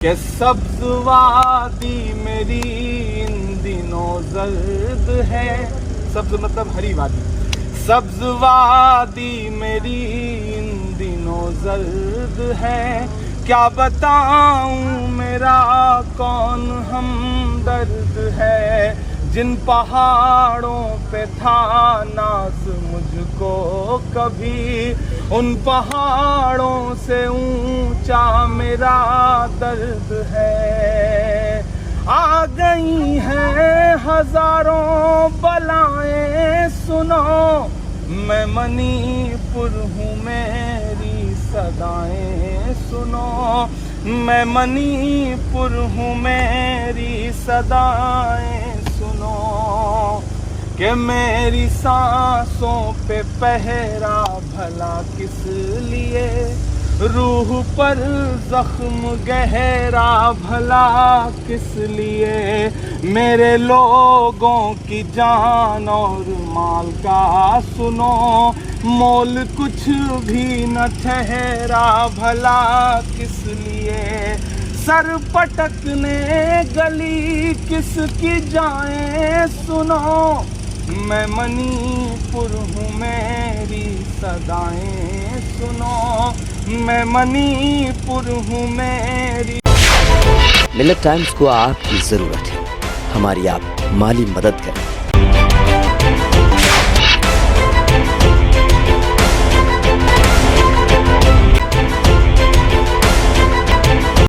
कि सब्ज वादी मेरी इन दिनों जर्द है। सब्ज मतलब हरी वादी। सब्ज वादी मेरी इन दिनों जर्द है। क्या बताऊं मेरा कौन हमदर्द है। जिन पहाड़ों पे था नाज मुझको कभी, उन पहाड़ों से ऊंचा मेरा दर्द है। आ गई हैं हजारों बलाएं सुनो, मैं मणिपुर हूँ मेरी सदाएं सुनो। मैं मणिपुर हूँ मेरी सदाएं सुनो। कि मेरी सांसों पे पहरा भला किस लिए, रूह पर जख्म गहरा भला किस लिए। मेरे लोगों की जान और माल का सुनो, मोल कुछ भी न ठहरा भला किस लिए। सर पटकने गली किसकी जाएं सुनो, मैं मणिपुर हूँ मेरी सदाएं सुनो। मैं मणिपुर हूँ मेरी। मिल्लत टाइम्स को आपकी ज़रूरत है, हमारी आप माली मदद करें।